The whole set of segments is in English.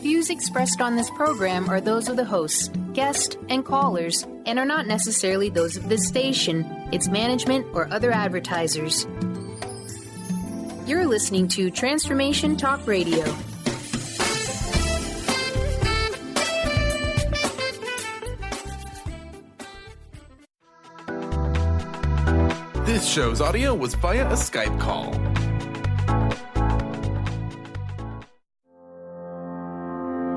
views expressed on this program are those of the hosts, guests, and callers, and are not necessarily those of this station, its management, or other advertisers. You're listening to Transformation Talk Radio. This show's audio was via a Skype call.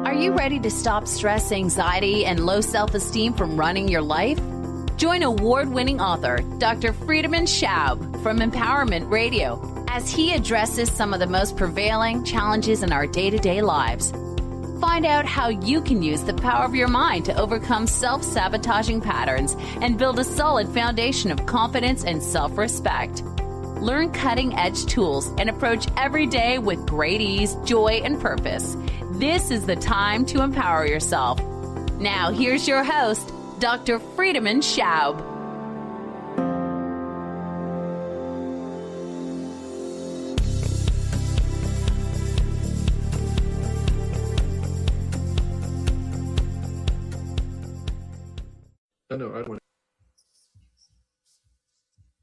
Are you ready to stop stress, anxiety, and low self-esteem from running your life? Join award-winning author Dr. Friedemann Schaub from Empowerment Radio as he addresses some of the most prevailing challenges in our day-to-day lives. Find out how you can use the power of your mind to overcome self-sabotaging patterns and build a solid foundation of confidence and self-respect. Learn cutting-edge tools and approach every day with great ease, joy, and purpose. This is the time to empower yourself. Now, here's your host, Dr. Friedemann Schaub. No, I don't want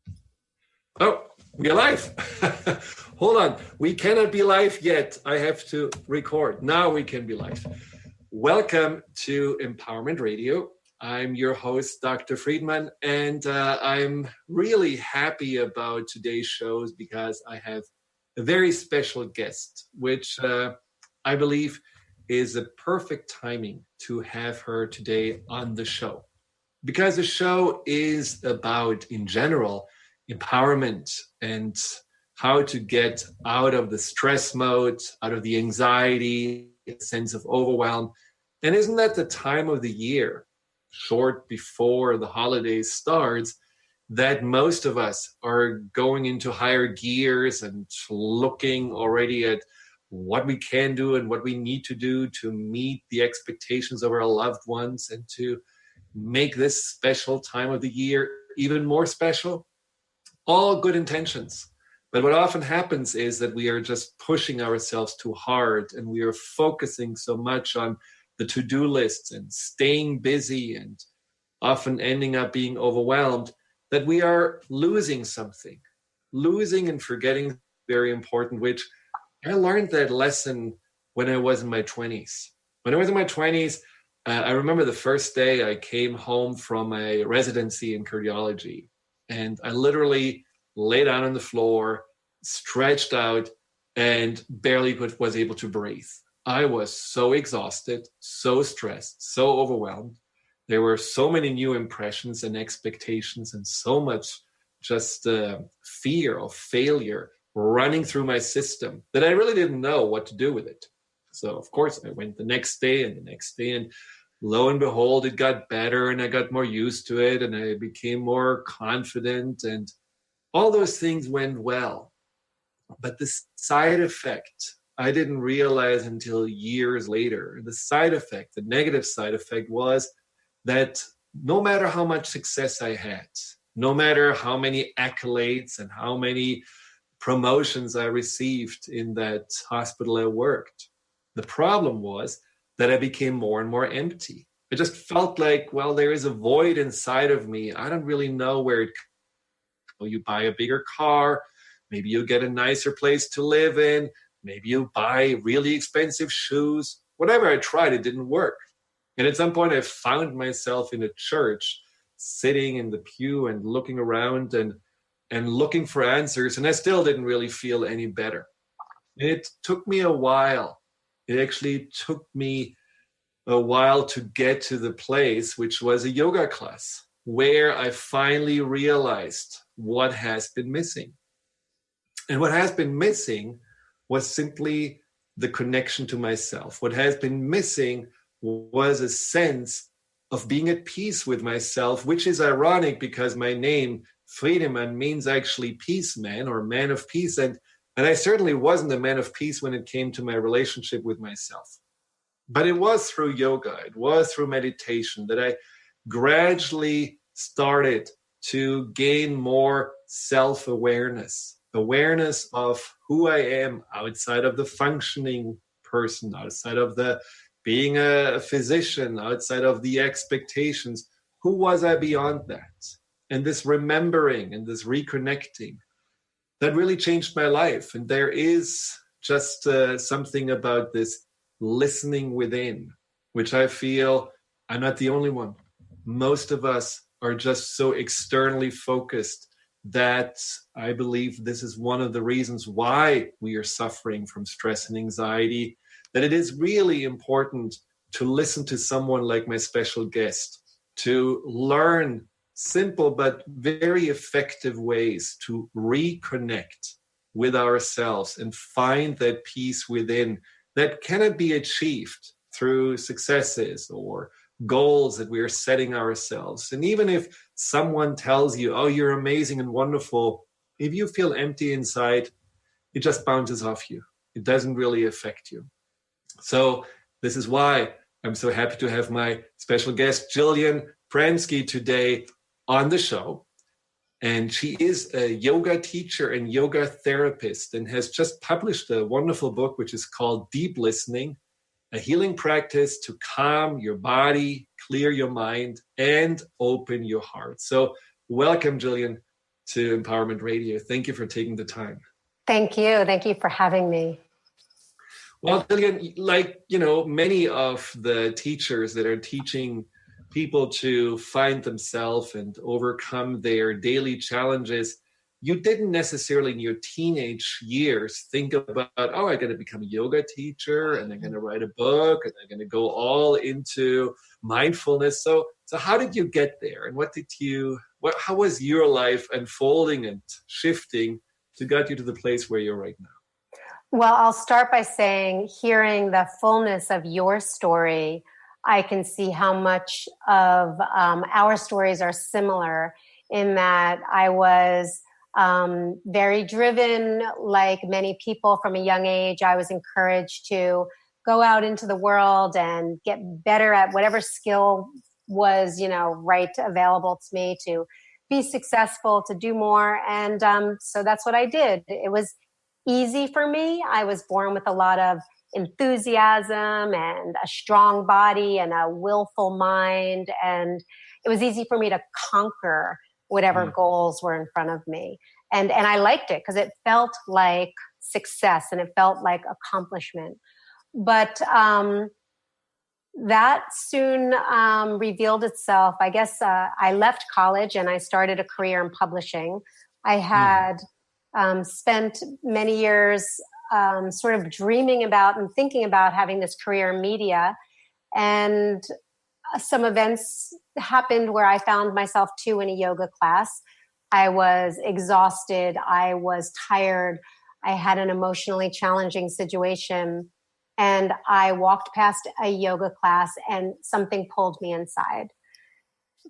to. Oh, we are live. Hold on. We cannot be live yet. I have to record. Now we can be live. Welcome to Empowerment Radio. I'm your host, Dr. Friedemann, and I'm really happy about today's shows because I have a very special guest, which I believe is a perfect timing to have her today on the show. Because the show is about, in general, empowerment and how to get out of the stress mode, out of the anxiety, sense of overwhelm. And isn't that the time of the year, short before the holidays starts, that most of us are going into higher gears and looking already at what we can do and what we need to do to meet the expectations of our loved ones and to make this special time of the year even more special? All good intentions. But what often happens is that we are just pushing ourselves too hard and we are focusing so much on the to-do lists and staying busy and often ending up being overwhelmed that we are losing something, losing and forgetting very important, which I learned that lesson when I was in my 20s. When I was in my 20s, I remember the first day I came home from a residency in cardiology, and I literally lay down on the floor, stretched out, and barely was able to breathe. I was so exhausted, so stressed, so overwhelmed. There were so many new impressions and expectations and so much just fear of failure running through my system that I really didn't know what to do with it. So, of course, I went the next day, and lo and behold, it got better, and I got more used to it, and I became more confident, and all those things went well. But the side effect, I didn't realize until years later. The side effect, the negative side effect, was that no matter how much success I had, no matter how many accolades and how many promotions I received in that hospital I worked, the problem was that I became more and more empty. I just felt like, well, there is a void inside of me. I don't really know where it comes. You buy a bigger car, maybe you get a nicer place to live in, maybe you buy really expensive shoes. Whatever I tried, it didn't work. And at some point I found myself in a church, sitting in the pew and looking around and looking for answers, and I still didn't really feel any better. And it took me a while. It actually took me a while to get to the place, which was a yoga class, where I finally realized what has been missing. And what has been missing was simply the connection to myself. What has been missing was a sense of being at peace with myself, which is ironic because my name, Friedemann, means actually peace man or man of peace. And I certainly wasn't a man of peace when it came to my relationship with myself. But it was through yoga, it was through meditation that I gradually started to gain more self-awareness, awareness of who I am outside of the functioning person, outside of the being a physician, outside of the expectations, who was I beyond that? And this remembering and this reconnecting, that really changed my life. And there is just something about this listening within, which I feel I'm not the only one. Most of us are just so externally focused that I believe this is one of the reasons why we are suffering from stress and anxiety, that it is really important to listen to someone like my special guest, to learn simple but very effective ways to reconnect with ourselves and find that peace within that cannot be achieved through successes or goals that we are setting ourselves. And even if someone tells you, oh, you're amazing and wonderful, if you feel empty inside, it just bounces off you. It doesn't really affect you. So this is why I'm so happy to have my special guest, Jillian Pransky, today on the show. And she is a yoga teacher and yoga therapist and has just published a wonderful book, which is called Deep Listening, a healing practice to calm your body, clear your mind, and open your heart. So welcome, Jillian, to Empowerment Radio. Thank you for taking the time. Thank you. Thank you for having me. Well, Jillian, like, many of the teachers that are teaching people to find themselves and overcome their daily challenges, you didn't necessarily in your teenage years think about, oh, I'm going to become a yoga teacher and I'm going to write a book and I'm going to go all into mindfulness. So how did you get there? And how was your life unfolding and shifting to get you to the place where you're right now? Well, I'll start by saying, hearing the fullness of your story, I can see how much of our stories are similar in that I was very driven, like many people from a young age. I was encouraged to go out into the world and get better at whatever skill was, right available to me to be successful, to do more. And so that's what I did. It was easy for me. I was born with a lot of enthusiasm and a strong body and a willful mind. And it was easy for me to conquer whatever goals were in front of me. And I liked it because it felt like success and it felt like accomplishment. But that soon revealed itself. I guess I left college and I started a career in publishing. I had spent many years sort of dreaming about and thinking about having this career in media. And some events happened where I found myself too in a yoga class. I was exhausted. I was tired. I had an emotionally challenging situation. And I walked past a yoga class and something pulled me inside.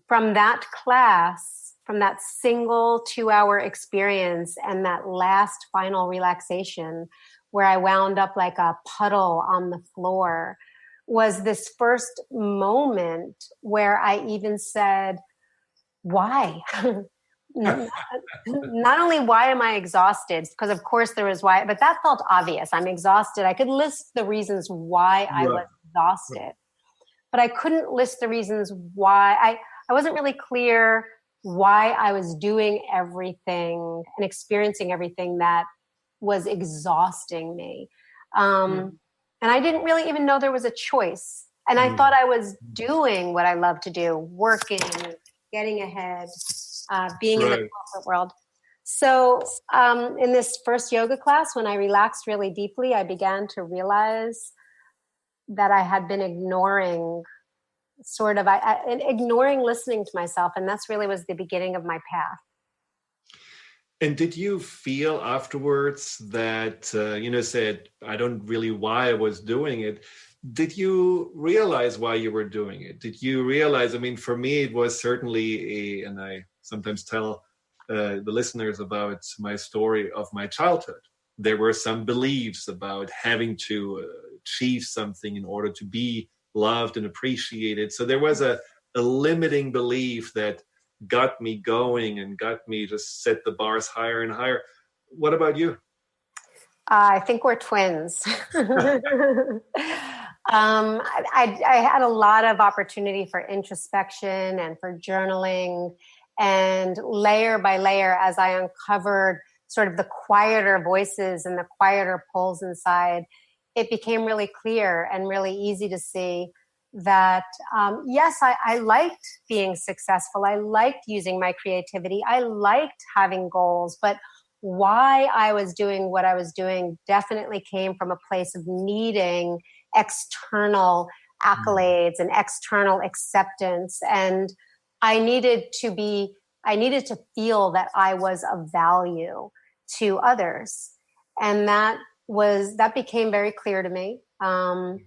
From that class, from that single 2-hour experience and that last final relaxation where I wound up like a puddle on the floor, was this first moment where I even said, why? Not only why am I exhausted, because of course there was why, but that felt obvious. I'm exhausted. I could list the reasons why I was exhausted, but I couldn't list the reasons why. I wasn't really clear why I was doing everything and experiencing everything that was exhausting me. And I didn't really even know there was a choice. And I thought I was doing what I love to do, working, getting ahead, being in the corporate world. So in this first yoga class, when I relaxed really deeply, I began to realize that I had been ignoring ignoring listening to myself. And that's really was the beginning of my path. And did you feel afterwards that, said, I don't really why I was doing it. Did you realize why you were doing it? Did you realize, for me, it was certainly and I sometimes tell the listeners about my story of my childhood. There were some beliefs about having to achieve something in order to be loved and appreciated. So there was a limiting belief that got me going and got me to set the bars higher and higher. What about you? I think we're twins. I had a lot of opportunity for introspection and for journaling, and layer by layer, as I uncovered sort of the quieter voices and the quieter pulls inside, it became really clear and really easy to see that, yes, I liked being successful. I liked using my creativity. I liked having goals, but why I was doing what I was doing definitely came from a place of needing external accolades and external acceptance. And I needed to feel that I was of value to others. And that became very clear to me. And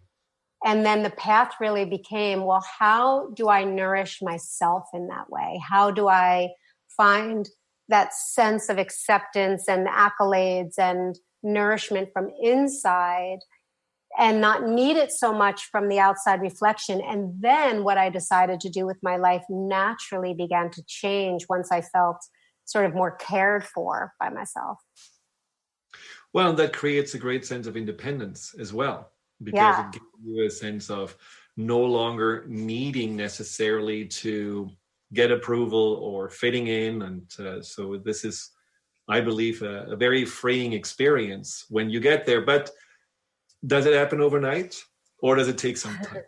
then the path really became, well, how do I nourish myself in that way? How do I find that sense of acceptance and accolades and nourishment from inside and not need it so much from the outside reflection? And then what I decided to do with my life naturally began to change once I felt sort of more cared for by myself. Well, that creates a great sense of independence as well, because it gives you a sense of no longer needing necessarily to get approval or fitting in. And so this is, I believe, a very freeing experience when you get there. But does it happen overnight, or does it take some time?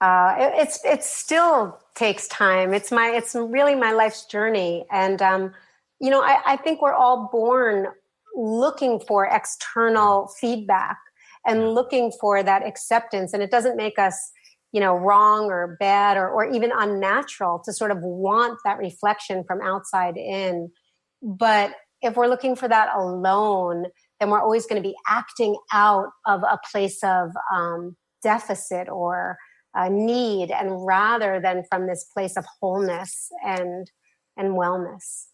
It still takes time. It's really my life's journey. And, I think we're all born looking for external feedback and looking for that acceptance. And it doesn't make us, wrong or bad or even unnatural to sort of want that reflection from outside in. But if we're looking for that alone, then we're always going to be acting out of a place of deficit or need, and rather than from this place of wholeness and wellness.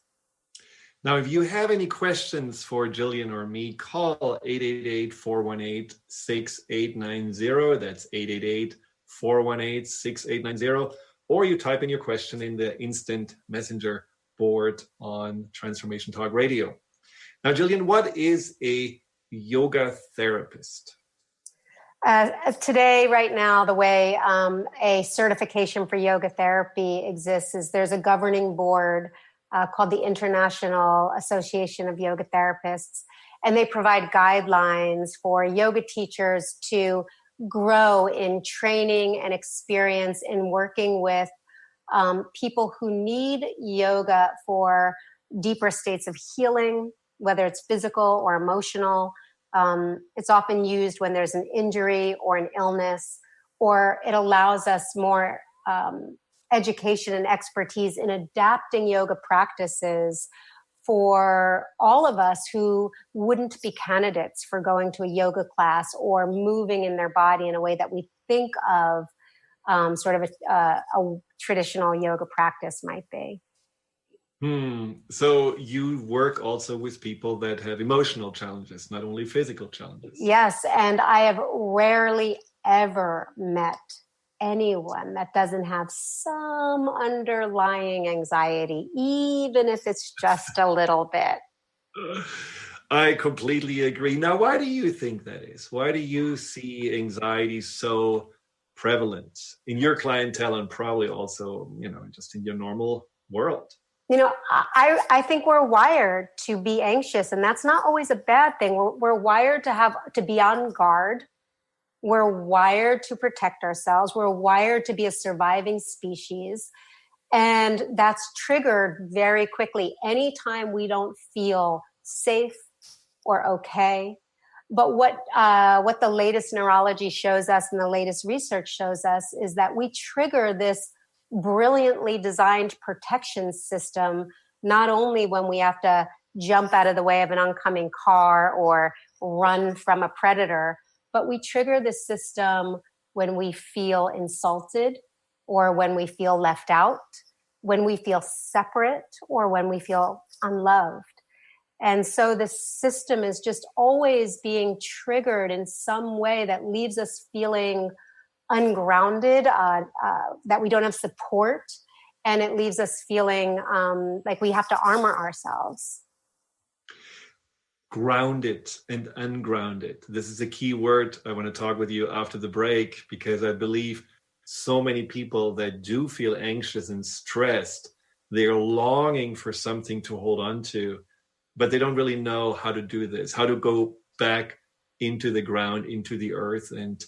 Now, if you have any questions for Jillian or me, call 888-418-6890. That's 888-418-6890. Or you type in your question in the instant messenger board on Transformation Talk Radio. Now, Jillian, what is a yoga therapist? Today, right now, the way a certification for yoga therapy exists is there's a governing board called the International Association of Yoga Therapists, and they provide guidelines for yoga teachers to grow in training and experience in working with people who need yoga for deeper states of healing, whether it's physical or emotional. It's often used when there's an injury or an illness, or it allows us more education and expertise in adapting yoga practices for all of us who wouldn't be candidates for going to a yoga class or moving in their body in a way that we think of sort of a traditional yoga practice might be. So you work also with people that have emotional challenges, not only physical challenges. Yes, and I have rarely ever met anyone that doesn't have some underlying anxiety, even if it's just a little bit. I completely agree. Now, why do you think that is? Why do you see anxiety so prevalent in your clientele and probably also, just in your normal world? I think we're wired to be anxious, and that's not always a bad thing. We're wired to be on guard. We're wired to protect ourselves. We're wired to be a surviving species. And that's triggered very quickly anytime we don't feel safe or okay. But what the latest neurology shows us and the latest research shows us is that we trigger this brilliantly designed protection system, not only when we have to jump out of the way of an oncoming car or run from a predator, but we trigger this system when we feel insulted or when we feel left out, when we feel separate or when we feel unloved. And so the system is just always being triggered in some way that leaves us feeling ungrounded, that we don't have support, and it leaves us feeling like we have to armor ourselves. grounded and ungrounded. This is a key word I want to talk with you after the break, because I believe so many people that do feel anxious and stressed, they're longing for something to hold on to, but they don't really know how to do this, how to go back into the ground, into the earth, and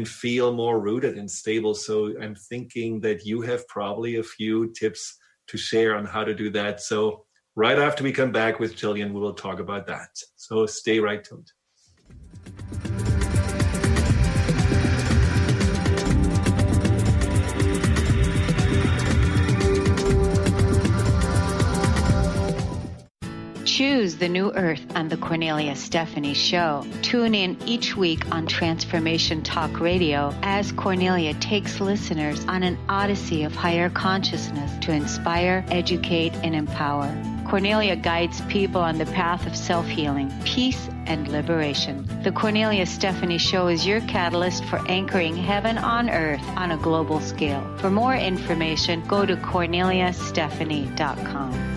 feel more rooted and stable. So I'm thinking that you have probably a few tips to share on how to do that. So right after we come back with Jillian, we will talk about that. So stay right tuned. Choose the new earth on the Cornelia Stephanie Show. Tune in each week on Transformation Talk Radio as Cornelia takes listeners on an odyssey of higher consciousness to inspire, educate, and empower. Cornelia guides people on the path of self-healing, peace, and liberation. The Cornelia Stephanie Show is your catalyst for anchoring heaven on earth on a global scale. For more information, go to corneliastephanie.com.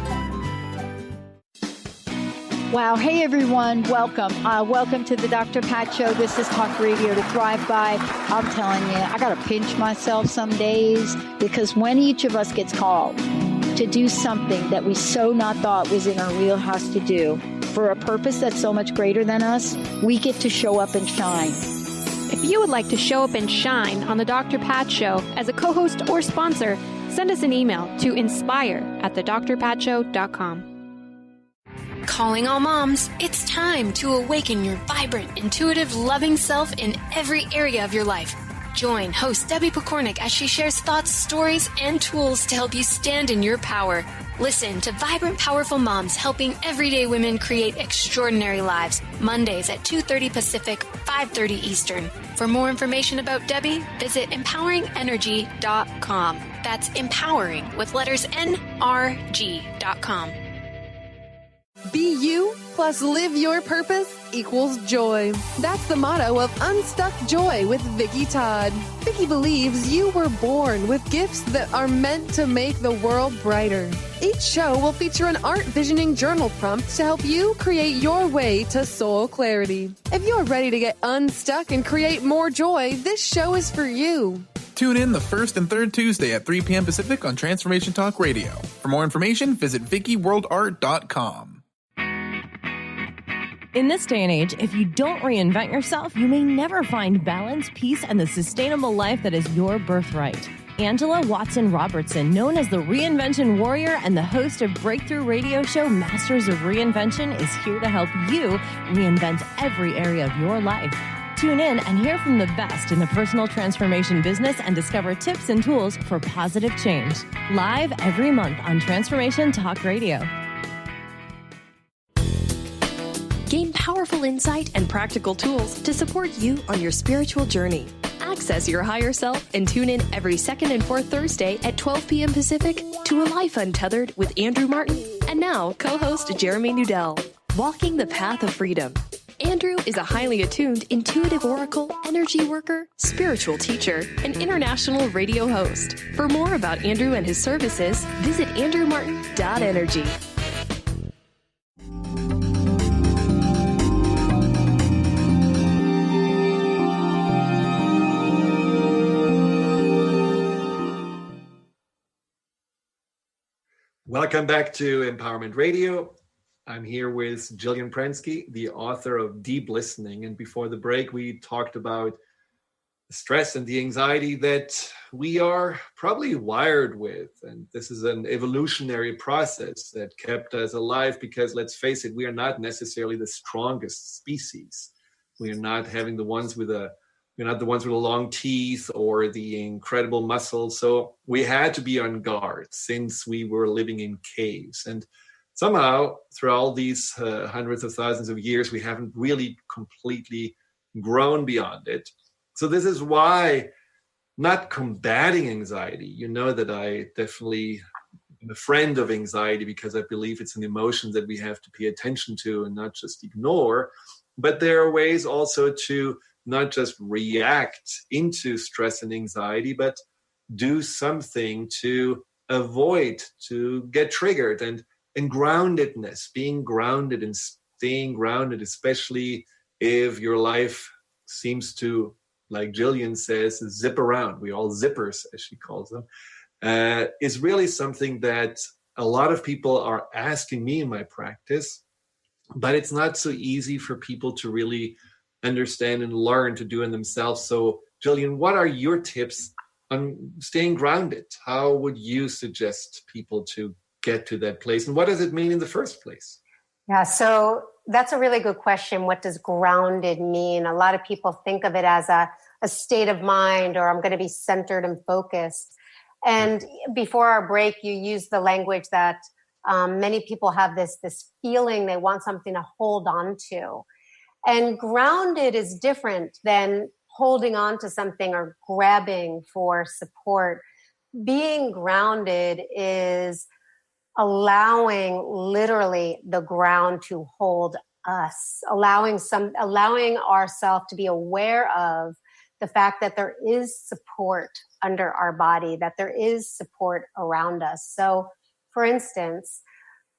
Wow. Hey, everyone. Welcome. Welcome to the Dr. Pat Show. This is Talk Radio to Thrive By. I'm telling you, I got to pinch myself some days, because when each of us gets called to do something that we so not thought was in our wheelhouse to do for a purpose that's so much greater than us, we get to show up and shine. If you would like to show up and shine on the Dr. Pat Show as a co-host or sponsor, send us an email to inspire@thedrpatshow.com. Calling all moms, it's time to awaken your vibrant, intuitive, loving self in every area of your life. Join host Debbie Pokornik as she shares thoughts, stories, and tools to help you stand in your power. Listen to Vibrant, Powerful Moms helping everyday women create extraordinary lives. Mondays at 2:30 Pacific, 5:30 Eastern. For more information about Debbie, visit empoweringenergy.com. That's empowering with letters NRG.com. Be you plus live your purpose equals joy. That's the motto of Unstuck Joy with Vicki Todd. Vicki believes you were born with gifts that are meant to make the world brighter. Each show will feature an art visioning journal prompt to help you create your way to soul clarity. If you're ready to get unstuck and create more joy, this show is for you. Tune in the first and third Tuesday at 3 p.m. Pacific on Transformation Talk Radio. For more information, visit VickiWorldArt.com. In this day and age, if you don't reinvent yourself, you may never find balance, peace, and the sustainable life that is your birthright. Angela Watson Robertson, known as the Reinvention Warrior and the host of breakthrough radio show Masters of Reinvention, is here to help you reinvent every area of your life. Tune in and hear from the best in the personal transformation business and discover tips and tools for positive change. Live every month on Transformation Talk Radio. Gain powerful insight and practical tools to support you on your spiritual journey. Access your higher self and tune in every second and fourth Thursday at 12 p.m. Pacific to A Life Untethered with Andrew Martin and now co-host Jeremy Nudell. Walking the Path of Freedom. Andrew is a highly attuned, intuitive oracle, energy worker, spiritual teacher, and international radio host. For more about Andrew and his services, visit andrewmartin.energy. Welcome back to Empowerment Radio. I'm here with Jillian Prensky, the author of Deep Listening. And before the break, we talked about the stress and the anxiety that we are probably wired with. And this is an evolutionary process that kept us alive because, let's face it, we are not necessarily the strongest species. We are not having the ones with we're not the ones with the long teeth or the incredible muscles. So we had to be on guard since we were living in caves. And somehow, through all these hundreds of thousands of years, we haven't really completely grown beyond it. So this is why, not combating anxiety, you know that I definitely am a friend of anxiety because I believe it's an emotion that we have to pay attention to and not just ignore. But there are ways also to not just react into stress and anxiety, but do something to avoid, to get triggered. And groundedness, being grounded and staying grounded, especially if your life seems to, like Jillian says, zip around. We all zippers, as she calls them, is really something that a lot of people are asking me in my practice, but it's not so easy for people to really understand and learn to do it themselves. So, Jillian, what are your tips on staying grounded? How would you suggest people to get to that place? And what does it mean in the first place? Yeah, so that's a really good question. What does grounded mean? A lot of people think of it as a state of mind, or I'm going to be centered and focused. And before our break, you used the language that many people have this feeling they want something to hold on to. And grounded is different than holding on to something or grabbing for support. Being grounded is allowing literally the ground to hold us, allowing ourselves to be aware of the fact that there is support under our body, that there is support around us. So, for instance,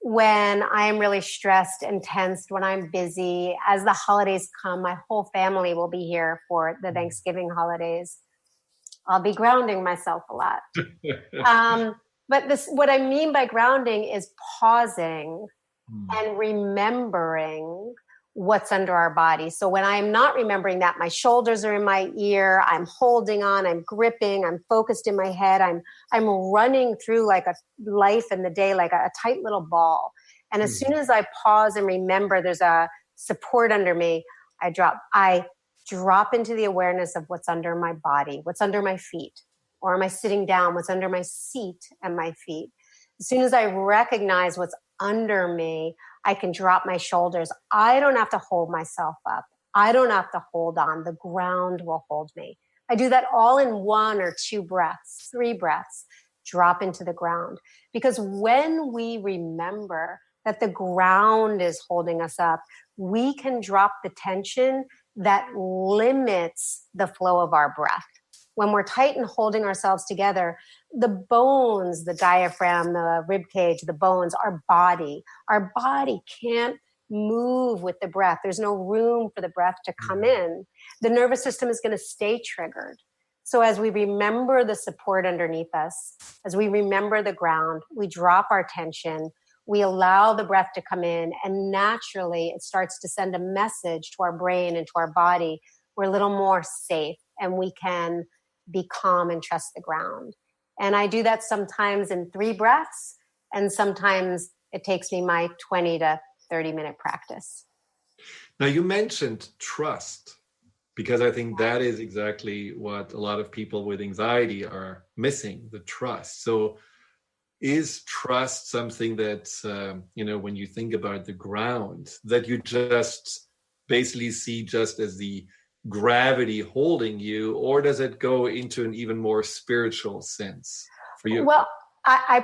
when I'm really stressed and tensed, when I'm busy, as the holidays come, my whole family will be here for the Thanksgiving holidays. I'll be grounding myself a lot. But what I mean by grounding is pausing and remembering what's under our body. So when I'm not remembering that, my shoulders are in my ear, I'm holding on, I'm gripping, I'm focused in my head, I'm running through like a life in the day, like a tight little ball. And as soon as I pause and remember there's a support under me, I drop into the awareness of what's under my body, what's under my feet, or am I sitting down, what's under my seat and my feet. As soon as I recognize what's under me, I can drop my shoulders. I don't have to hold myself up. I don't have to hold on. The ground will hold me. I do that all in 1 or 2 breaths, 3 breaths, drop into the ground. Because when we remember that the ground is holding us up, we can drop the tension that limits the flow of our breath. When we're tight and holding ourselves together, the bones, the diaphragm, the rib cage, the bones, our body can't move with the breath. There's no room for the breath to come in. The nervous system is going to stay triggered. So as we remember the support underneath us, as we remember the ground, we drop our tension, we allow the breath to come in, and naturally it starts to send a message to our brain and to our body. We're a little more safe and we can be calm and trust the ground. And I do that sometimes in 3 breaths, and sometimes it takes me my 20 to 30 minute practice. Now, you mentioned trust, because I think that is exactly what a lot of people with anxiety are missing, the trust. So is trust something that, when you think about the ground, that you just basically see just as the gravity holding you, or does it go into an even more spiritual sense for you? Well, I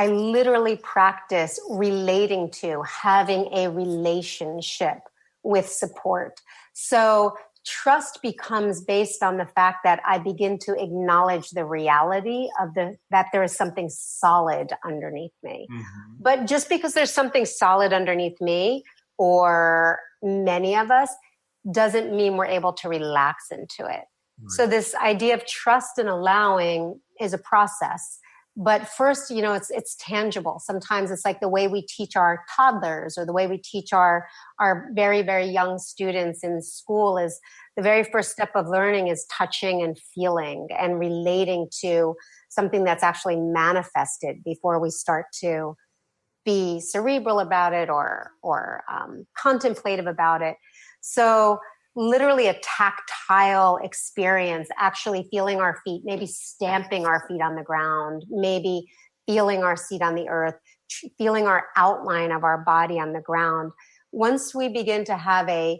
literally practice relating to, having a relationship with support. So trust becomes based on the fact that I begin to acknowledge the reality of that there is something solid underneath me. Mm-hmm. But just because there's something solid underneath me, or many of us, doesn't mean we're able to relax into it. Right. So this idea of trust and allowing is a process. But first, it's tangible. Sometimes it's like the way we teach our toddlers, or the way we teach our very, very young students in school, is the very first step of learning is touching and feeling and relating to something that's actually manifested before we start to be cerebral about it or contemplative about it. So literally a tactile experience, actually feeling our feet, maybe stamping our feet on the ground, maybe feeling our seat on the earth, feeling our outline of our body on the ground. Once we begin to have a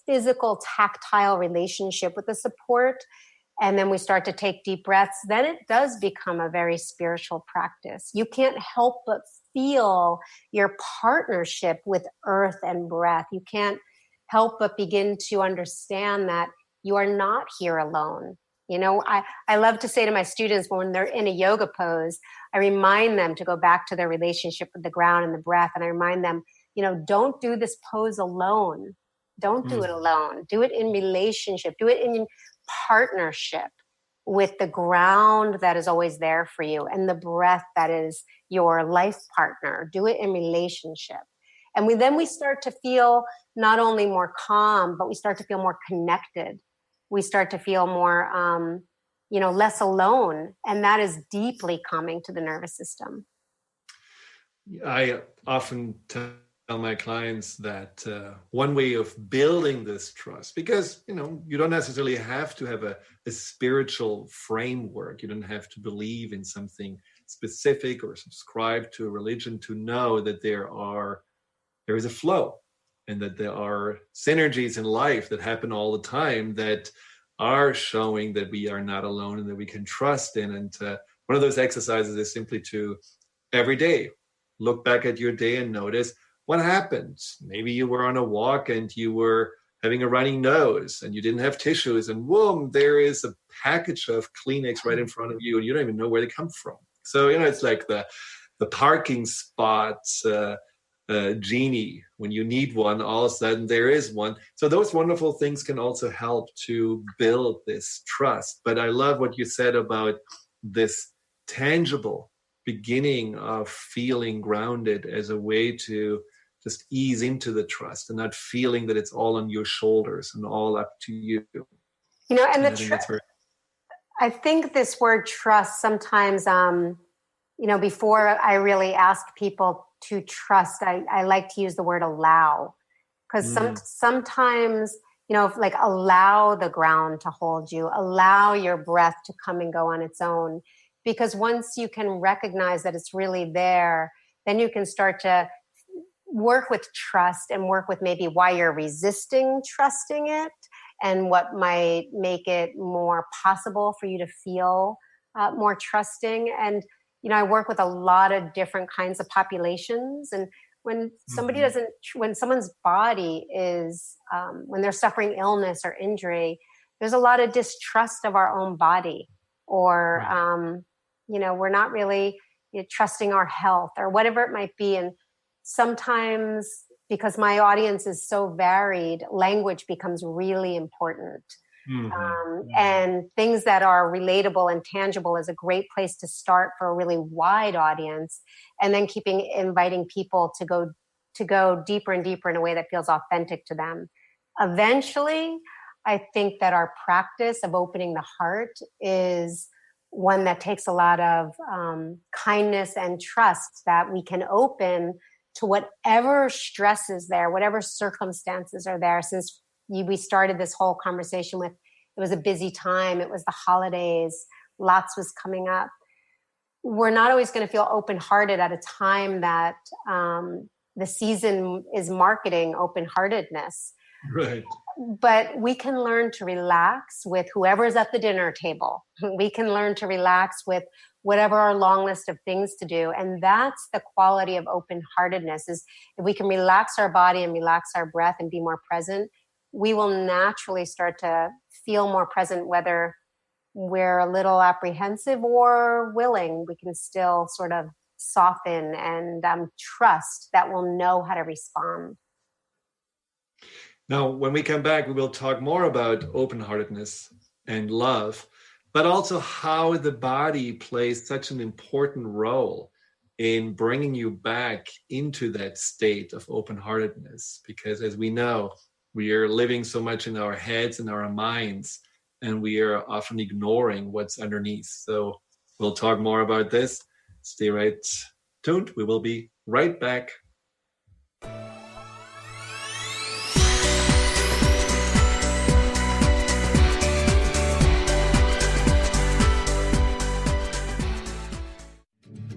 physical, tactile relationship with the support, and then we start to take deep breaths, then it does become a very spiritual practice. You can't help but feel your partnership with earth and breath. You can't help but begin to understand that you are not here alone. I love to say to my students, when they're in a yoga pose, I remind them to go back to their relationship with the ground and the breath. And I remind them, don't do this pose alone. Don't do it alone. Do it in relationship. Do it in partnership with the ground that is always there for you and the breath that is your life partner. Do it in relationship. And then we start to feel not only more calm, but we start to feel more connected. We start to feel more, less alone. And that is deeply calming to the nervous system. I often tell my clients that one way of building this trust, because, you don't necessarily have to have a spiritual framework. You don't have to believe in something specific or subscribe to a religion to know that there is a flow and that there are synergies in life that happen all the time that are showing that we are not alone and that we can trust in. And one of those exercises is simply to every day look back at your day and notice what happened. Maybe you were on a walk and you were having a runny nose and you didn't have tissues, and boom, there is a package of Kleenex right in front of you and you don't even know where they come from. So, it's like the parking spot genie. When you need one, all of a sudden there is one. So those wonderful things can also help to build this trust. But I love what you said about this tangible beginning of feeling grounded as a way to just ease into the trust and not feeling that it's all on your shoulders and all up to you. I think this word trust sometimes, before I really ask people to trust, I like to use the word allow, because sometimes, allow the ground to hold you, allow your breath to come and go on its own. Because once you can recognize that it's really there, then you can start to work with trust and work with maybe why you're resisting trusting it and what might make it more possible for you to feel more trusting. And, I work with a lot of different kinds of populations. And when somebody when someone's body is, when they're suffering illness or injury, there's a lot of distrust of our own body, or, we're not really trusting our health or whatever it might be. And sometimes, because my audience is so varied, language becomes really important. And things that are relatable and tangible is a great place to start for a really wide audience. And then inviting people to go deeper and deeper in a way that feels authentic to them. Eventually, I think that our practice of opening the heart is one that takes a lot of kindness and trust, that we can open to whatever stress is there, whatever circumstances are there. Since we started this whole conversation with, it was a busy time, it was the holidays, lots was coming up. We're not always going to feel open-hearted at a time that the season is marketing open-heartedness. Right. But we can learn to relax with whoever's at the dinner table. We can learn to relax with whatever our long list of things to do. And that's the quality of open-heartedness, is if we can relax our body and relax our breath and be more present, we will naturally start to feel more present, whether we're a little apprehensive or willing. We can still sort of soften and trust that we'll know how to respond. Now, when we come back, we will talk more about open-heartedness and love, but also how the body plays such an important role in bringing you back into that state of open-heartedness. Because as we know, we are living so much in our heads and our minds, and we are often ignoring what's underneath. So we'll talk more about this. Stay right tuned. We will be right back.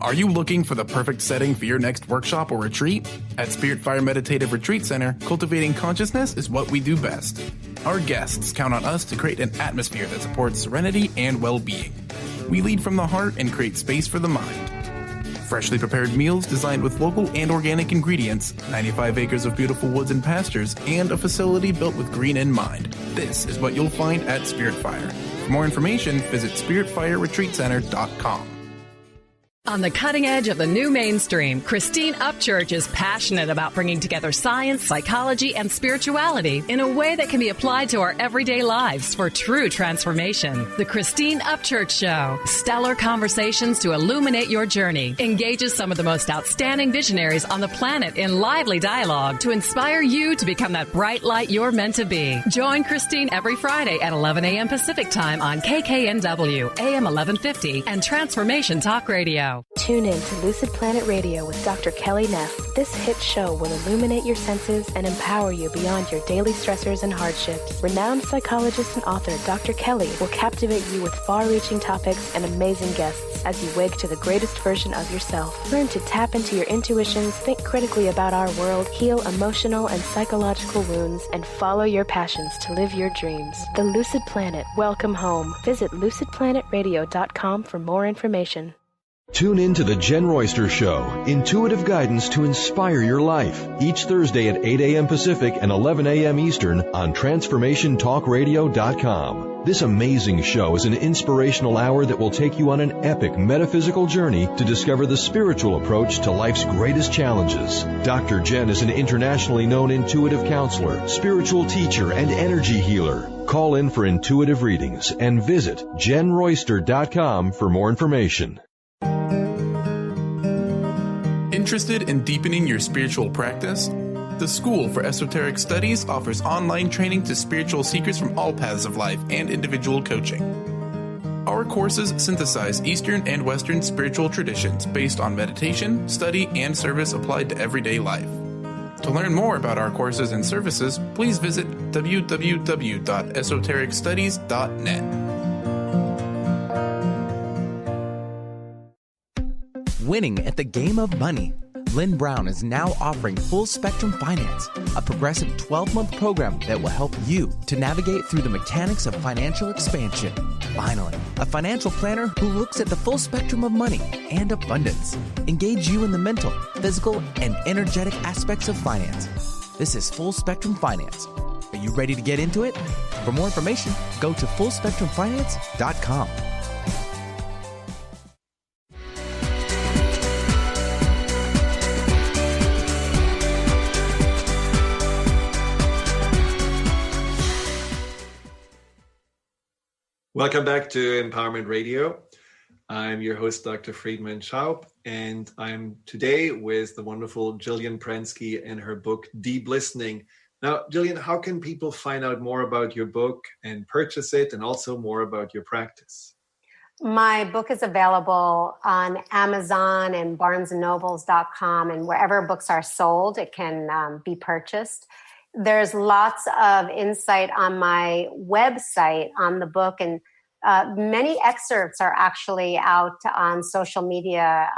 Are you looking for the perfect setting for your next workshop or retreat? At Spirit Fire Meditative Retreat Center, cultivating consciousness is what we do best. Our guests count on us to create an atmosphere that supports serenity and well-being. We lead from the heart and create space for the mind. Freshly prepared meals designed with local and organic ingredients, 95 acres of beautiful woods and pastures, and a facility built with green in mind. This is what you'll find at Spirit Fire. For more information, visit spiritfireretreatcenter.com. On the cutting edge of the new mainstream, Christine Upchurch is passionate about bringing together science, psychology, and spirituality in a way that can be applied to our everyday lives for true transformation. The Christine Upchurch Show, stellar conversations to illuminate your journey, engages some of the most outstanding visionaries on the planet in lively dialogue to inspire you to become that bright light you're meant to be. Join Christine every Friday at 11 a.m. Pacific Time on KKNW, AM 1150, and Transformation Talk Radio. Tune in to Lucid Planet Radio with Dr. Kelly Neff. This hit show will illuminate your senses and empower you beyond your daily stressors and hardships. Renowned psychologist and author Dr. Kelly will captivate you with far-reaching topics and amazing guests as you wake to the greatest version of yourself. Learn to tap into your intuitions, think critically about our world, heal emotional and psychological wounds, and follow your passions to live your dreams. The Lucid Planet. Welcome home. Visit lucidplanetradio.com for more information. Tune in to The Jen Royster Show, intuitive guidance to inspire your life, each Thursday at 8 a.m. Pacific and 11 a.m. Eastern on TransformationTalkRadio.com. This amazing show is an inspirational hour that will take you on an epic metaphysical journey to discover the spiritual approach to life's greatest challenges. Dr. Jen is an internationally known intuitive counselor, spiritual teacher, and energy healer. Call in for intuitive readings and visit JenRoyster.com for more information. Interested in deepening your spiritual practice? The School for Esoteric Studies offers online training to spiritual seekers from all paths of life and individual coaching. Our courses synthesize Eastern and Western spiritual traditions based on meditation, study, and service applied to everyday life. To learn more about our courses and services, please visit www.esotericstudies.net. Winning at the game of money. Lynn Brown is now offering Full Spectrum Finance, a progressive 12-month program that will help you to navigate through the mechanics of financial expansion. Finally, a financial planner who looks at the full spectrum of money and abundance. Engage you in the mental, physical, and energetic aspects of finance. This is Full Spectrum Finance. Are you ready to get into it? For more information, go to fullspectrumfinance.com. Welcome back to Empowerment Radio. I'm your host, Dr. Friedemann Schaub, and I'm today with the wonderful Jillian Prensky and her book, Deep Listening. Now, Jillian, how can people find out more about your book and purchase it, and also more about your practice? My book is available on Amazon and BarnesandNobles.com, and wherever books are sold, it can be purchased. There's lots of insight on my website on the book, and many excerpts are actually out on social media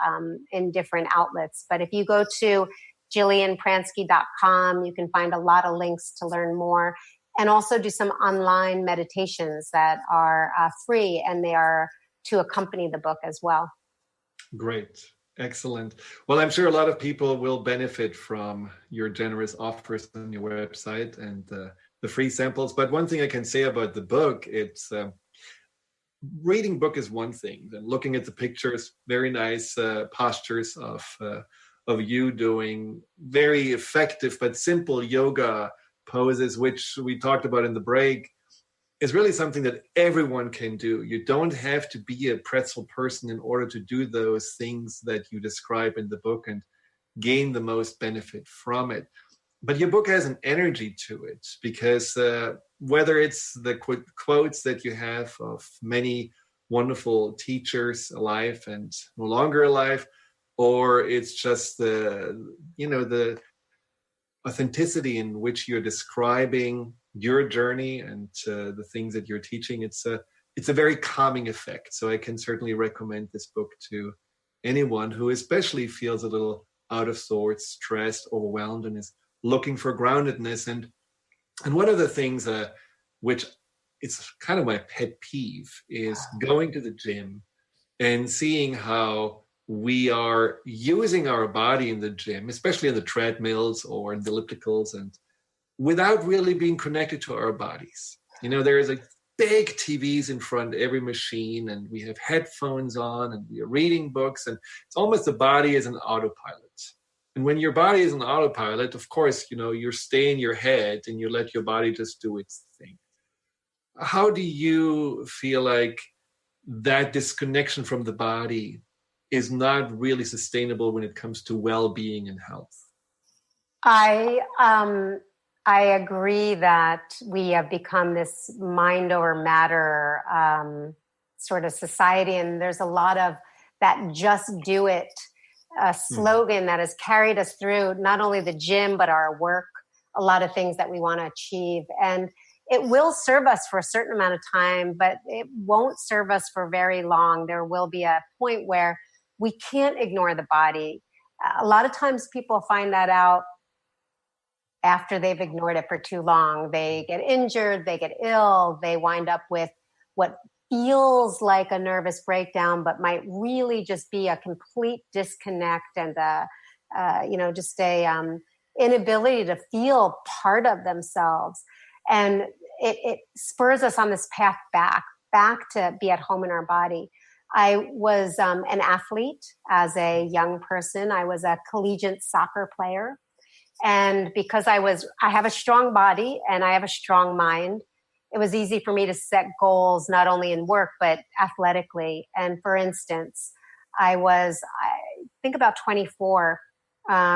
in different outlets. But if you go to JillianPransky.com, you can find a lot of links to learn more, and also do some online meditations that are free, and they are to accompany the book as well. Great. Excellent. Well, I'm sure a lot of people will benefit from your generous offers on your website and the free samples. But one thing I can say about the book, it's reading book is one thing. Then looking at the pictures, very nice postures of you doing very effective but simple yoga poses, which we talked about in the break, is really something that everyone can do. You don't have to be a pretzel person in order to do those things that you describe in the book and gain the most benefit from it. But your book has an energy to it, because whether it's the quotes that you have of many wonderful teachers alive and no longer alive, or it's just the authenticity in which you're describing your journey and the things that you're teaching, it's a very calming effect. So I can certainly recommend this book to anyone who especially feels a little out of sorts, stressed, overwhelmed, and is looking for groundedness. And one of the things which it's kind of my pet peeve is going to the gym and seeing how we are using our body in the gym, especially in the treadmills or in the ellipticals, and without really being connected to our bodies. There is a big TVs in front of every machine, and we have headphones on, and we are reading books, and it's almost the body is an autopilot. And when your body is an autopilot, of course, you stay in your head and you let your body just do its thing. How do you feel like that disconnection from the body is not really sustainable when it comes to well-being and health? I agree that we have become this mind over matter sort of society, and there's a lot of that just do it slogan that has carried us through not only the gym, but our work, a lot of things that we want to achieve. And it will serve us for a certain amount of time, but it won't serve us for very long. There will be a point where we can't ignore the body. A lot of times people find that out after they've ignored it for too long. They get injured, they get ill, they wind up with what feels like a nervous breakdown, but might really just be a complete disconnect and just a inability to feel part of themselves. And it spurs us on this path back to be at home in our body. I was an athlete as a young person. I was a collegiate soccer player. And because I have a strong body and I have a strong mind, it was easy for me to set goals, not only in work, but athletically. And for instance, I think about 24,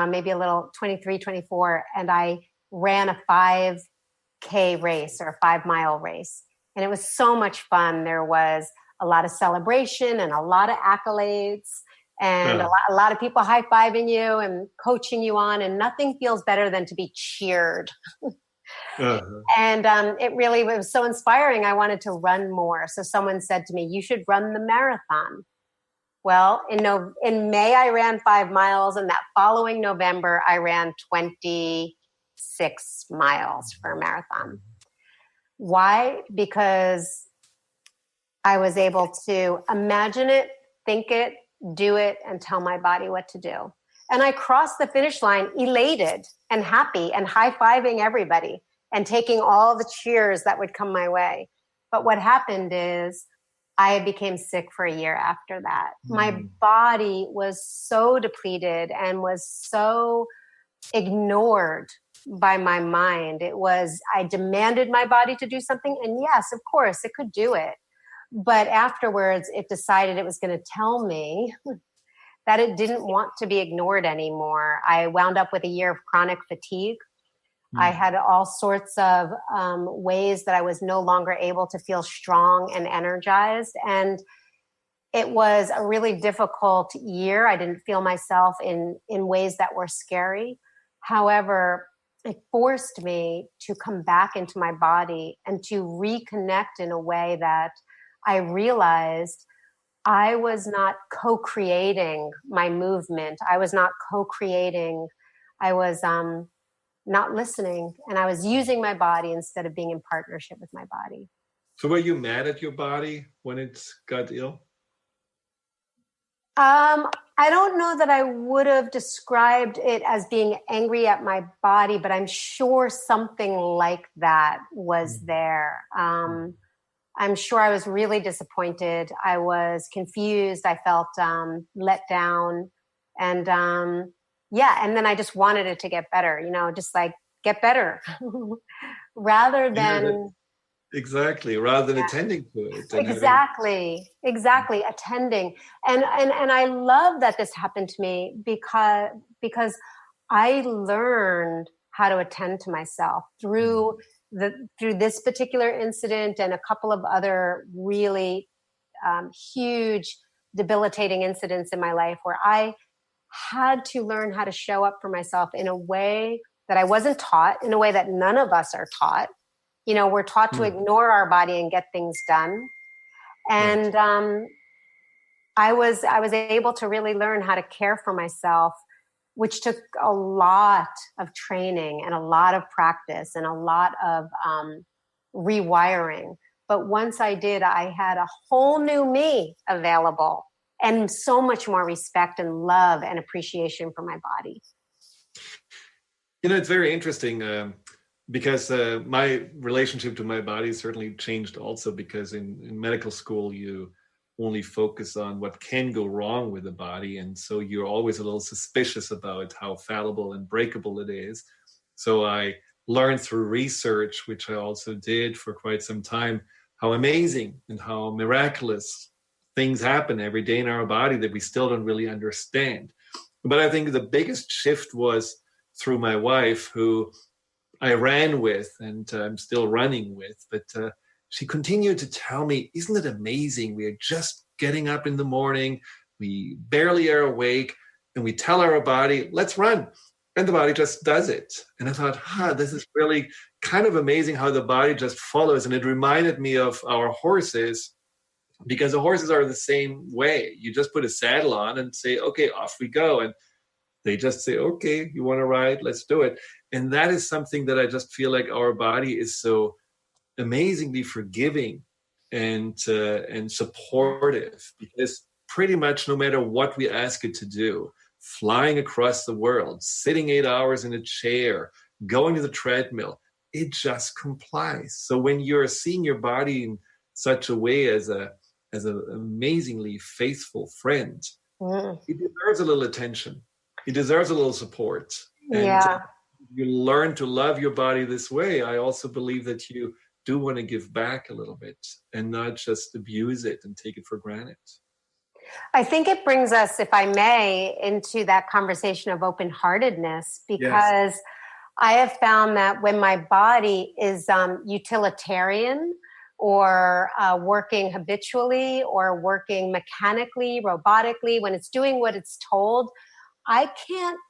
maybe a little 23, 24, and I ran a 5K race or a 5-mile race. And it was so much fun. There was a lot of celebration and a lot of accolades and a lot of people high-fiving you and coaching you on, and nothing feels better than to be cheered. And it was so inspiring. I wanted to run more. So someone said to me, you should run the marathon. Well, in May, I ran 5 miles, and that following November, I ran 26 miles for a marathon. Why? Because I was able to imagine it, think it, do it, and tell my body what to do. And I crossed the finish line elated and happy and high-fiving everybody and taking all the cheers that would come my way. But what happened is I became sick for a year after that. My body was so depleted and was so ignored by my mind. I demanded my body to do something, and yes, of course, it could do it. But afterwards, it decided it was going to tell me that it didn't want to be ignored anymore. I wound up with a year of chronic fatigue. I had all sorts of ways that I was no longer able to feel strong and energized. And it was a really difficult year. I didn't feel myself in ways that were scary. However, it forced me to come back into my body and to reconnect in a way that I realized I was not co-creating my movement. I was not co-creating. I was not listening, and I was using my body instead of being in partnership with my body. So were you mad at your body when it got ill? I don't know that I would have described it as being angry at my body, but I'm sure something like that was there. I'm sure I was really disappointed. I was confused. I felt let down. And and then I just wanted it to get better, just like get better rather than... Exactly. Rather than attending to it. Exactly. Attending. And I love that this happened to me because I learned how to attend to myself through this particular incident and a couple of other really huge, debilitating incidents in my life where I had to learn how to show up for myself in a way that I wasn't taught, in a way that none of us are taught. We're taught to ignore our body and get things done. And I was able to really learn how to care for myself, which took a lot of training and a lot of practice and a lot of rewiring. But once I did, I had a whole new me available and so much more respect and love and appreciation for my body. It's very interesting. because my relationship to my body certainly changed also, because in medical school, you only focus on what can go wrong with the body. And so you're always a little suspicious about how fallible and breakable it is. So I learned through research, which I also did for quite some time, how amazing and how miraculous things happen every day in our body that we still don't really understand. But I think the biggest shift was through my wife, who I ran with and I'm still running with. But she continued to tell me, isn't it amazing? We are just getting up in the morning. We barely are awake. And we tell our body, let's run. And the body just does it. And I thought, this is really kind of amazing how the body just follows. And it reminded me of our horses, because the horses are the same way. You just put a saddle on and say, okay, off we go. And they just say, okay, you want to ride? Let's do it. And that is something that I just feel like our body is so amazingly forgiving and supportive, because pretty much no matter what we ask it to do, flying across the world, sitting 8 hours in a chair, going to the treadmill, it just complies. So when you're seeing your body in such a way as an amazingly faithful friend, it deserves a little attention. It deserves a little support. And you learn to love your body this way. I also believe that you do want to give back a little bit and not just abuse it and take it for granted. I think it brings us, if I may, into that conversation of open-heartedness, because I have found that when my body is utilitarian or working habitually or working mechanically, robotically, when it's doing what it's told, I can't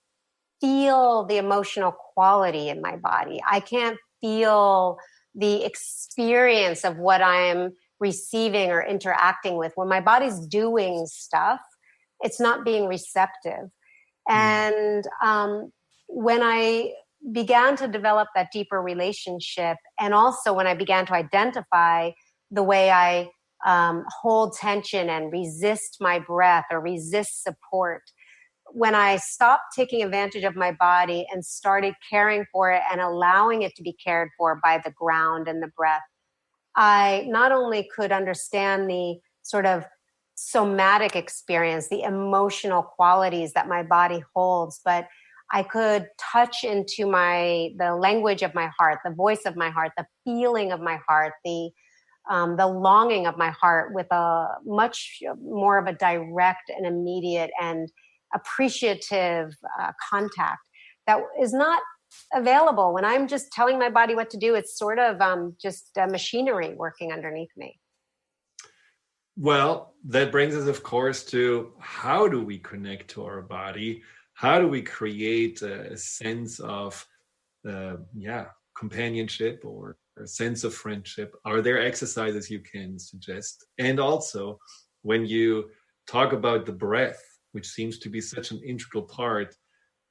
feel the emotional quality in my body. I can't feel the experience of what I'm receiving or interacting with. When my body's doing stuff, it's not being receptive. And when I began to develop that deeper relationship, and also when I began to identify the way I hold tension and resist my breath or resist support, when I stopped taking advantage of my body and started caring for it and allowing it to be cared for by the ground and the breath, I not only could understand the sort of somatic experience, the emotional qualities that my body holds, but I could touch into the language of my heart, the voice of my heart, the feeling of my heart, the longing of my heart with a much more of a direct and immediate and appreciative contact that is not available when I'm just telling my body what to do. It's sort of just machinery working underneath me. Well, that brings us, of course, to how do we connect to our body? How do we create a sense of companionship or a sense of friendship? Are there exercises you can suggest? And also, when you talk about the breath, which seems to be such an integral part,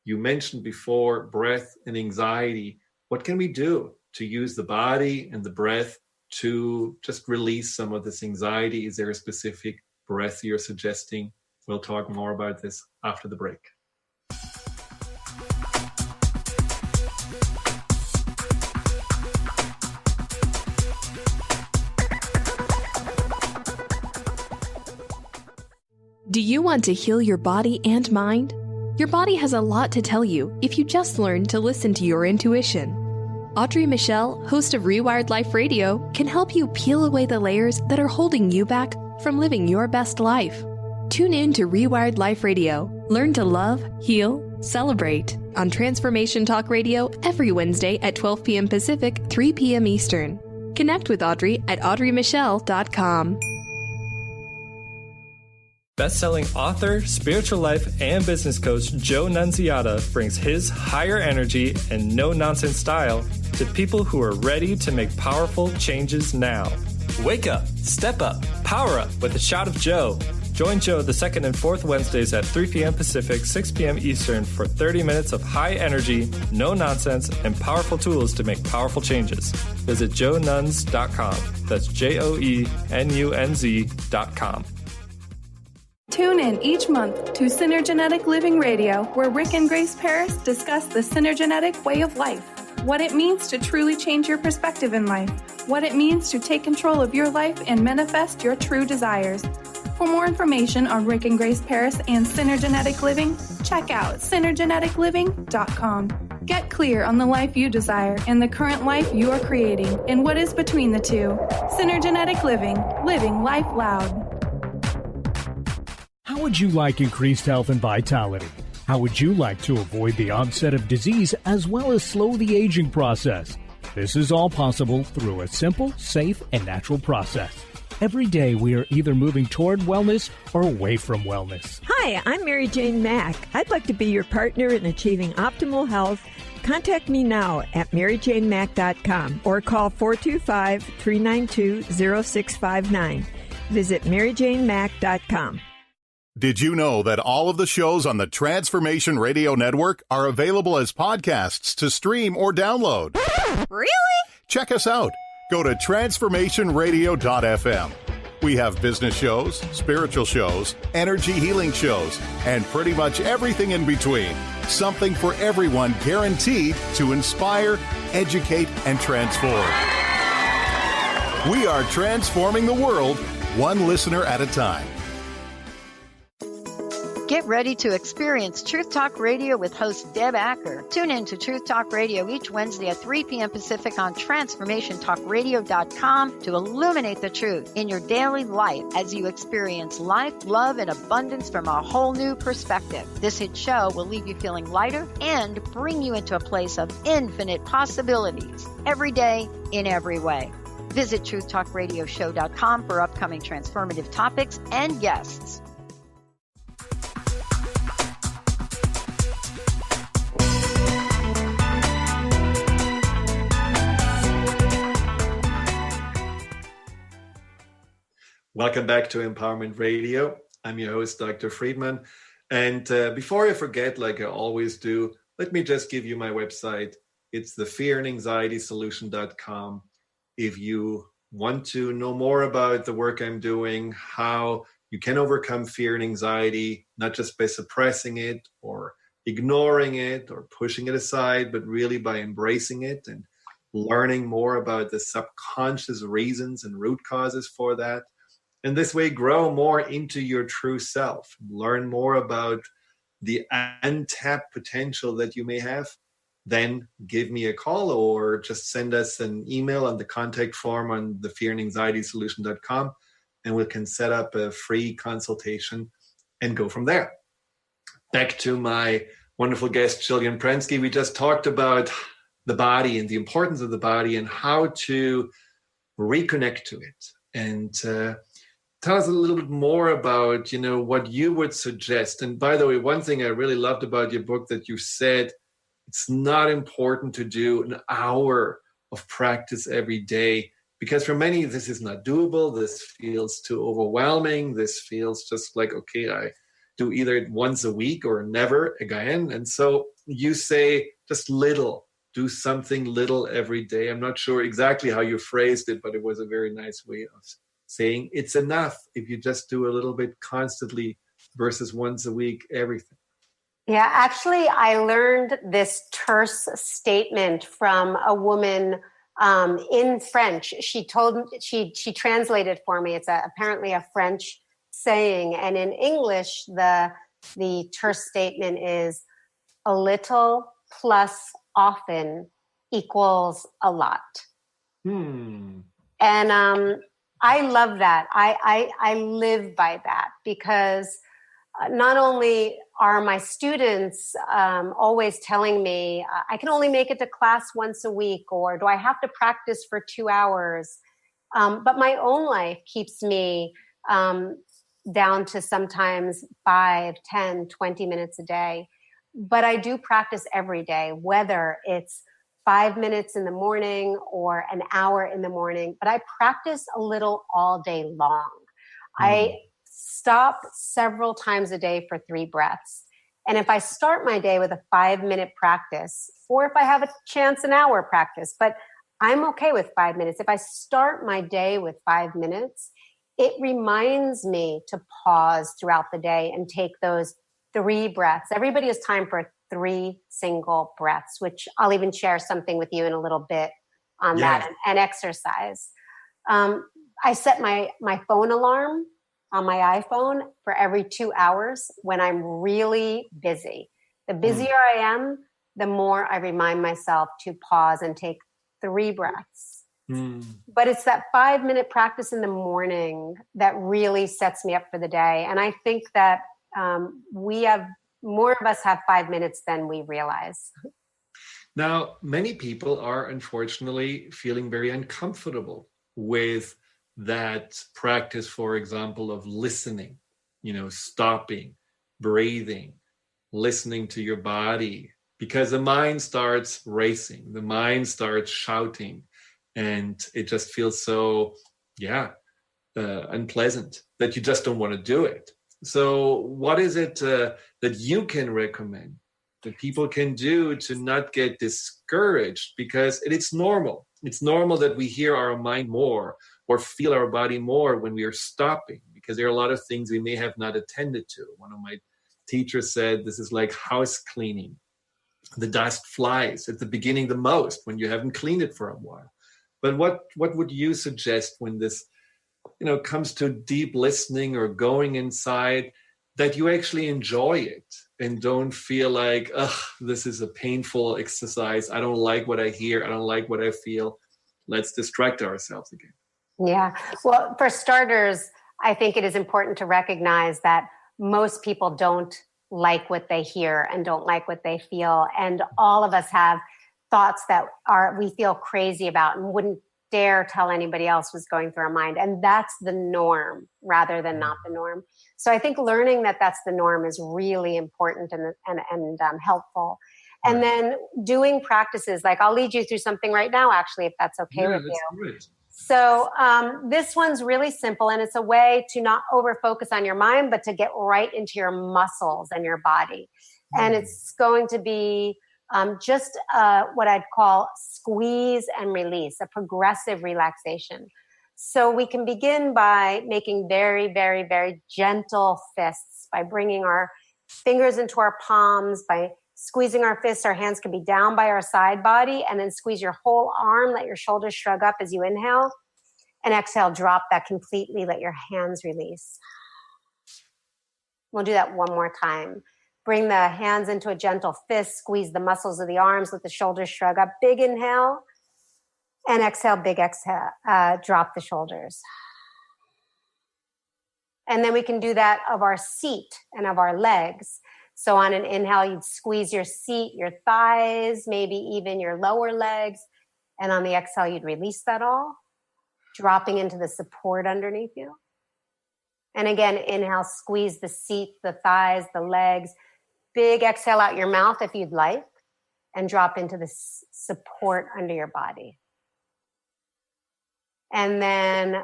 you mentioned before breath and anxiety. What can we do to use the body and the breath to just release some of this anxiety? Is there a specific breath you're suggesting? We'll talk more about this after the break. Do you want to heal your body and mind? Your body has a lot to tell you if you just learn to listen to your intuition. Audrey Michelle, host of Rewired Life Radio, can help you peel away the layers that are holding you back from living your best life. Tune in to Rewired Life Radio. Learn to love, heal, celebrate on Transformation Talk Radio every Wednesday at 12 p.m. Pacific, 3 p.m. Eastern. Connect with Audrey at audreymichelle.com. Best-selling author, spiritual life, and business coach Joe Nunziata brings his higher energy and no-nonsense style to people who are ready to make powerful changes now. Wake up, step up, power up with a shot of Joe. Join Joe the second and fourth Wednesdays at 3 p.m. Pacific, 6 p.m. Eastern for 30 minutes of high energy, no nonsense, and powerful tools to make powerful changes. Visit joenuns.com. That's JOENUNZ.com. Tune in each month to Synergenetic Living Radio, where Rick and Grace Paris discuss the synergenetic way of life. what it means to truly change your perspective in life, what it means to take control of your life and manifest your true desires. For more information on Rick and Grace Paris and Synergenetic Living, check out synergeneticliving.com. Get clear on the life you desire and the current life you are creating and what is between the two. Synergenetic Living, living life loud. How would you like increased health and vitality? How would you like to avoid the onset of disease as well as slow the aging process? This is all possible through a simple, safe, and natural process. Every day we are either moving toward wellness or away from wellness. Hi, I'm Mary Jane Mack. I'd like to be your partner in achieving optimal health. Contact me now at maryjanemack.com or call 425-392-0659. Visit maryjanemack.com. Did you know that all of the shows on the Transformation Radio Network are available as podcasts to stream or download? Really? Check us out. Go to transformationradio.fm. We have business shows, spiritual shows, energy healing shows, and pretty much everything in between. Something for everyone, guaranteed to inspire, educate, and transform. We are transforming the world, one listener at a time. Get ready to experience Truth Talk Radio with host Deb Acker. Tune in to Truth Talk Radio each Wednesday at 3 p.m. Pacific on TransformationTalkRadio.com to illuminate the truth in your daily life as you experience life, love, and abundance from a whole new perspective. This hit show will leave you feeling lighter and bring you into a place of infinite possibilities every day in every way. Visit TruthTalkRadioshow.com for upcoming transformative topics and guests. Welcome back to Empowerment Radio. I'm your host, Dr. Friedemann. And before I forget, like I always do, let me just give you my website. It's thefearandanxietysolution.com. If you want to know more about the work I'm doing, how you can overcome fear and anxiety, not just by suppressing it or ignoring it or pushing it aside, but really by embracing it and learning more about the subconscious reasons and root causes for that. And this way, grow more into your true self. Learn more about the untapped potential that you may have. Then give me a call or just send us an email on the contact form on thefearandanxietysolution.com, and we can set up a free consultation and go from there. Back to my wonderful guest, Jillian Prensky. We just talked about the body and the importance of the body and how to reconnect to it. And tell us a little bit more about, what you would suggest. And by the way, one thing I really loved about your book that you said, it's not important to do an hour of practice every day, because for many, this is not doable. This feels too overwhelming. This feels just like, okay, I do either once a week or never again. And so you say just little, do something little every day. I'm not sure exactly how you phrased it, but it was a very nice way of saying it's enough if you just do a little bit constantly versus once a week, everything. Yeah, actually, I learned this terse statement from a woman in French. She translated for me. It's apparently a French saying. And in English, the terse statement is a little plus often equals a lot. And I love that. I live by that, because not only are my students always telling me, I can only make it to class once a week, or do I have to practice for 2 hours? But my own life keeps me down to sometimes 5, 10, 20 minutes a day. But I do practice every day, whether it's 5 minutes in the morning or an hour in the morning, but I practice a little all day long. I stop several times a day for 3 breaths. And if I start my day with a 5-minute practice, or if I have a chance, an hour practice, but I'm okay with 5 minutes. If I start my day with 5 minutes, it reminds me to pause throughout the day and take those 3 breaths. Everybody has time for 3 single breaths, which I'll even share something with you in a little bit on that, and exercise. I set my phone alarm on my iPhone for every 2 hours when I'm really busy. The busier I am, the more I remind myself to pause and take 3 breaths. But it's that 5-minute practice in the morning that really sets me up for the day. And I think that more of us have 5 minutes than we realize. Now, many people are unfortunately feeling very uncomfortable with that practice, for example, of listening, stopping, breathing, listening to your body, because the mind starts racing, the mind starts shouting, and it just feels so, unpleasant that you just don't want to do it. So what is it that you can recommend that people can do to not get discouraged? Because it's normal. It's normal that we hear our mind more or feel our body more when we are stopping, because there are a lot of things we may have not attended to. One of my teachers said this is like house cleaning. The dust flies at the beginning the most when you haven't cleaned it for a while. But what would you suggest when this comes to deep listening or going inside, that you actually enjoy it and don't feel like, this is a painful exercise. I don't like what I hear. I don't like what I feel. Let's distract ourselves again. Yeah. Well, for starters, I think it is important to recognize that most people don't like what they hear and don't like what they feel. And all of us have thoughts that we feel crazy about and wouldn't dare tell anybody else was going through our mind. And that's the norm rather than not the norm. So I think learning that that's the norm is really important and helpful. And then doing practices, like I'll lead you through something right now, actually, if that's okay with you. Great. So this one's really simple, and it's a way to not over-focus on your mind, but to get right into your muscles and your body. And it's going to be just what I'd call squeeze and release, a progressive relaxation. So we can begin by making very, very, very gentle fists, by bringing our fingers into our palms, by squeezing our fists. Our hands can be down by our side body, and then squeeze your whole arm. Let your shoulders shrug up as you inhale, and exhale, drop that completely. Let your hands release. We'll do that one more time. Bring the hands into a gentle fist, squeeze the muscles of the arms, let the shoulders shrug up. Big inhale, and exhale, big exhale. Drop the shoulders. And then we can do that of our seat and of our legs. So on an inhale, you'd squeeze your seat, your thighs, maybe even your lower legs. And on the exhale, you'd release that all, dropping into the support underneath you. And again, inhale, squeeze the seat, the thighs, the legs. Big exhale out your mouth if you'd like, and drop into the support under your body. And then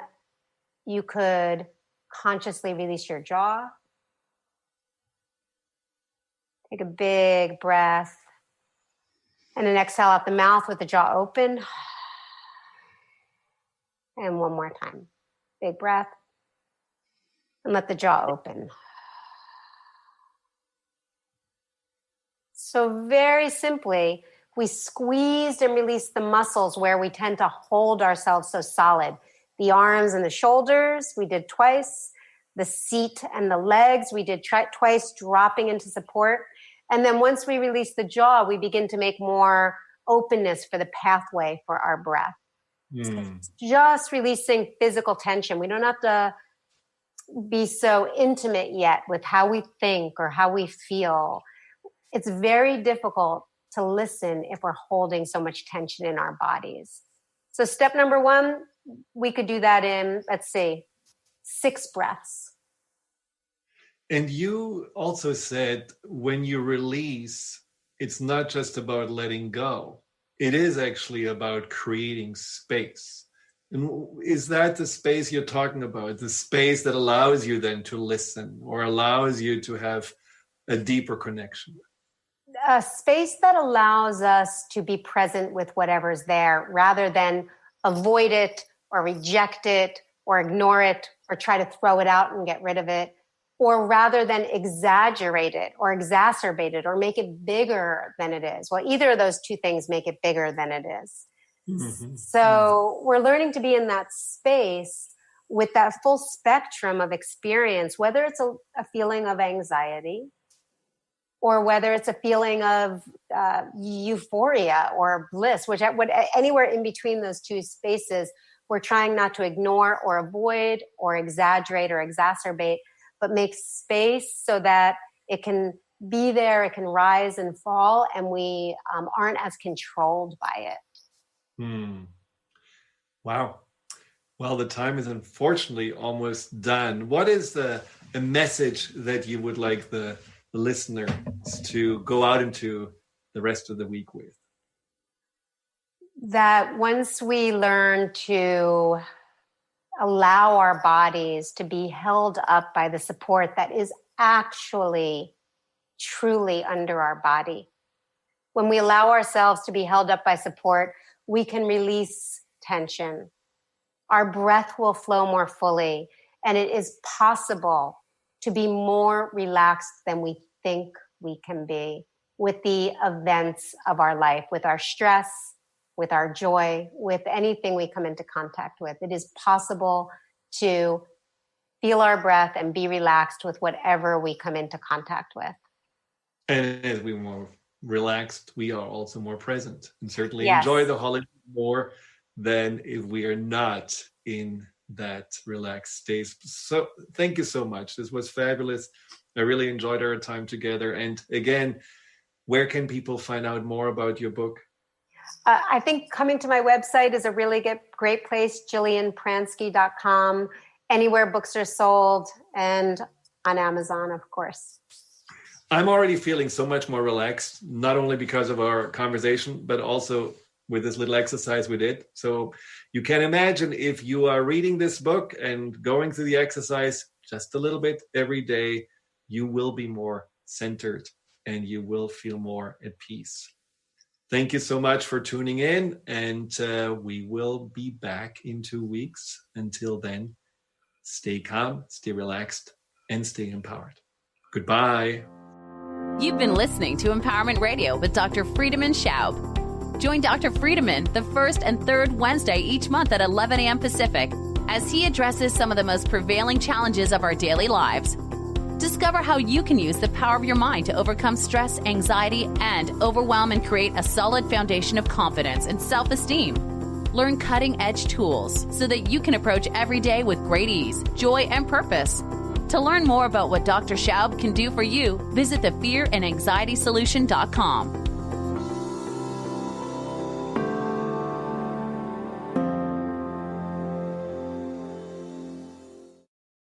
you could consciously release your jaw. Take a big breath. And then exhale out the mouth with the jaw open. And one more time. Big breath. And let the jaw open. So very simply, we squeezed and released the muscles where we tend to hold ourselves so solid. The arms and the shoulders, we did twice. The seat and the legs, we did twice, dropping into support. And then once we release the jaw, we begin to make more openness for the pathway for our breath. So just releasing physical tension. We don't have to be so intimate yet with how we think or how we feel. It's very difficult to listen if we're holding so much tension in our bodies. So step number 1, we could do that in, 6 breaths. And you also said when you release, it's not just about letting go. It is actually about creating space. And is that the space you're talking about? The space that allows you then to listen or allows you to have a deeper connection? A space that allows us to be present with whatever's there rather than avoid it or reject it or ignore it or try to throw it out and get rid of it. or rather than exaggerate it or exacerbate it or make it bigger than it is. Well, either of those two things make it bigger than it is. Mm-hmm. So we're learning to be in that space with that full spectrum of experience, whether it's a feeling of anxiety or whether it's a feeling of euphoria or bliss, anywhere in between those two spaces, we're trying not to ignore or avoid or exaggerate or exacerbate, but make space so that it can be there, it can rise and fall, and we aren't as controlled by it. Wow. Well, the time is unfortunately almost done. What is a message that you would like the listeners to go out into the rest of the week with? That once we learn to allow our bodies to be held up by the support that is actually truly under our body, when we allow ourselves to be held up by support, we can release tension. Our breath will flow more fully, and it is possible to be more relaxed than we think we can be with the events of our life, with our stress, with our joy, with anything we come into contact with. It is possible to feel our breath and be relaxed with whatever we come into contact with. And as we're more relaxed, we are also more present and certainly enjoy the holiday more than if we are not in that relaxed state. So thank you so much. This was fabulous. I really enjoyed our time together. And again, where can people find out more about your book? I think coming to my website is a really great place, JillianPransky.com, anywhere books are sold, and on Amazon, of course. I'm already feeling so much more relaxed, not only because of our conversation, but also with this little exercise we did. So you can imagine if you are reading this book and going through the exercise just a little bit every day, you will be more centered and you will feel more at peace. Thank you so much for tuning in, and we will be back in 2 weeks. Until then, stay calm, stay relaxed, and stay empowered. Goodbye. You've been listening to Empowerment Radio with Dr. Friedemann Schaub. Join Dr. Friedemann the first and third Wednesday each month at 11 a.m. Pacific as he addresses some of the most prevailing challenges of our daily lives. Discover how you can use the power of your mind to overcome stress, anxiety, and overwhelm and create a solid foundation of confidence and self-esteem. Learn cutting-edge tools so that you can approach every day with great ease, joy, and purpose. To learn more about what Dr. Schaub can do for you, visit thefearandanxietysolution.com.